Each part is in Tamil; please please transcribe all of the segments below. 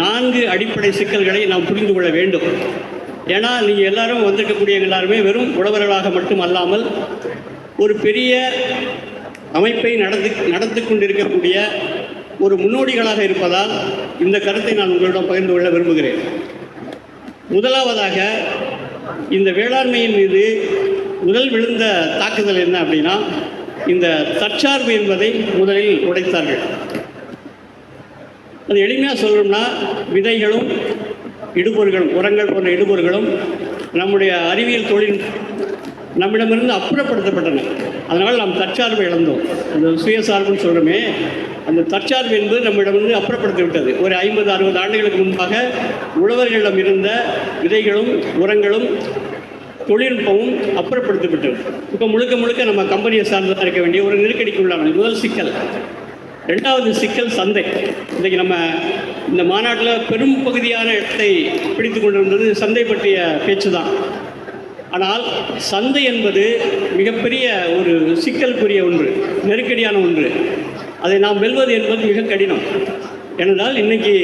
4 அடிப்படை சிக்கல்களை நாம் புரிந்து கொள்ள வேண்டும். ஏன்னா நீங்கள் எல்லாரும் வந்திருக்கக்கூடிய எல்லாருமே வெறும் உழவர்களாக மட்டும் அல்லாமல் ஒரு பெரிய அமைப்பை நடத்தி கொண்டிருக்கக்கூடிய ஒரு முன்னோடிகளாக இருப்பதால் இந்த கருத்தை நான் உங்களிடம் பகிர்ந்து கொள்ள விரும்புகிறேன். முதலாவதாக, இந்த வேளாண்மையின் மீது முதல் விழுந்த தாக்குதல் என்ன அப்படின்னா, இந்த தற்சார்பு என்பதை முதலில் உடைத்தார்கள். அது எளிமையாக சொல்லணும்னா, விதைகளும் இடுபொருள்களும், உரங்கள் போன்ற இடுபொருள்களும் நம்முடைய அறிவியல் தொழில் நம்மிடமிருந்து அப்புறப்படுத்தப்பட்டன. அதனால் நாம் தற்சார்பை இழந்தோம். அந்த சுயசார்புன்னு சொல்கிறோமே, அந்த தற்சார்பு என்பது நம்மிடமிருந்து அப்புறப்படுத்தி விட்டது. ஒரு 50-60 ஆண்டுகளுக்கு முன்பாக உழவர்களிடம் இருந்த விதைகளும் உரங்களும் தொழில்நுட்பமும் அப்புறப்படுத்தப்பட்டது. இப்போ முழுக்க நம்ம கம்பெனியை சார்ந்ததாக இருக்க வேண்டிய ஒரு நெருக்கடிக்கு உள்ளான முதல் சிக்கல். 2வது சிக்கல் சந்தை. இன்றைக்கு நம்ம இந்த மாநாட்டில் பெரும் பகுதியான இடத்தை பிடித்து கொண்டிருந்தது சந்தை பற்றிய பேச்சு தான். ஆனால் சந்தை என்பது மிகப்பெரிய ஒரு சிக்கலுக்குரிய ஒன்று, நெருக்கடியான ஒன்று. அதை நாம் வெல்வது என்பது மிக கடினம். ஏனென்றால் இன்றைக்கி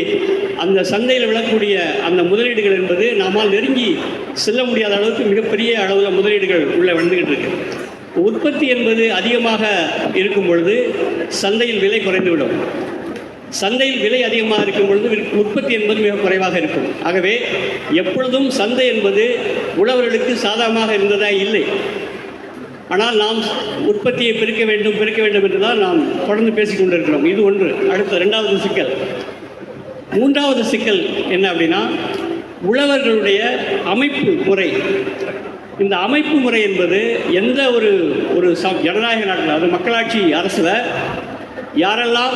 அந்த சந்தையில் விழக்கூடிய அந்த முதலீடுகள் என்பது நம்மால் நெருங்கி செல்ல முடியாத அளவுக்கு மிகப்பெரிய அளவில் முதலீடுகள் உள்ளே வந்துக்கிட்டு இருக்கு. உற்பத்தி என்பது அதிகமாக இருக்கும் பொழுது சந்தையில் விலை குறைந்துவிடும். சந்தையில் விலை அதிகமாக இருக்கும் பொழுது உற்பத்தி என்பது மிக குறைவாக இருக்கும். ஆகவே எப்பொழுதும் சந்தை என்பது உழவர்களுக்கு சாதகமாக இருந்ததா இல்லை. ஆனால் நாம் உற்பத்தியை பெருக்க வேண்டும் என்று தான் நாம் தொடர்ந்து பேசிக் கொண்டிருக்கிறோம். இது ஒன்று. அடுத்த 2வது சிக்கல். 3வது சிக்கல் என்ன அப்படின்னா, உழவர்களுடைய அமைப்பு முறை. இந்த அமைப்பு முறை என்பது எந்த ஒரு ஜனநாயக நாட்டில், அது மக்களாட்சி அரசில் யாரெல்லாம்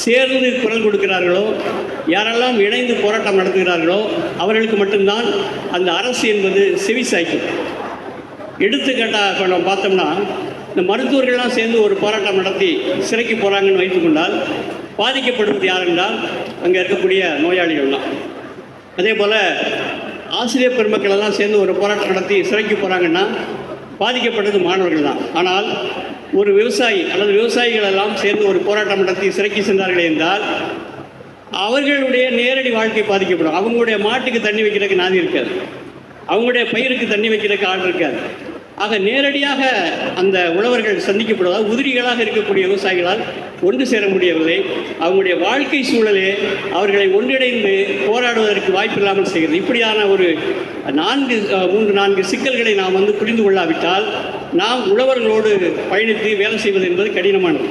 சேர்ந்து குரல் கொடுக்கிறார்களோ, யாரெல்லாம் இணைந்து போராட்டம் நடத்துகிறார்களோ அவர்களுக்கு மட்டும்தான் அந்த அரசு என்பது செவிசாய்க்கும். எடுத்துக்காட்டாக நம்ம பார்த்தோம்னா, இந்த மருத்துவர்கள்லாம் சேர்ந்து ஒரு போராட்டம் நடத்தி சிறைக்கு போகிறாங்கன்னு வைத்துக்கொண்டால் பாதிக்கப்படுவது யார் என்றால் அங்கே இருக்கக்கூடிய நோயாளிகள் தான். அதே போல் ஆசிரியர் பெருமக்கள் எல்லாம் சேர்ந்து ஒரு போராட்டம் நடத்தி சிறைக்கு போகிறாங்கன்னா பாதிக்கப்பட்டது மாணவர்கள் தான். ஆனால் ஒரு விவசாயி அல்லது விவசாயிகள் எல்லாம் சேர்ந்து ஒரு போராட்டம் நடத்தி சிறைக்கு சென்றார்கள் என்றால் அவர்களுடைய நேரடி வாழ்க்கை பாதிக்கப்படும். அவங்களுடைய மாட்டுக்கு தண்ணி வைக்கிறதுக்கு நாதி இருக்காது, அவங்களுடைய பயிருக்கு தண்ணி வைக்கிறதுக்கு ஆள் இருக்காது. ஆக நேரடியாக அந்த உழவர்கள் சந்திக்கப்படுவதால் உதிரிகளாக இருக்கக்கூடிய விவசாயிகளால் ஒன்று சேர முடியவில்லை. அவங்களுடைய வாழ்க்கை சூழலே அவர்களை ஒன்றிணைந்து போராடுவதற்கு வாய்ப்பு இல்லாமல் செய்கிறது. இப்படியான ஒரு 3-4 சிக்கல்களை நாம் புரிந்து கொள்ளாவிட்டால் நாம் உழவர்களோடு பயணித்து வேலை செய்வது என்பது கடினமானது.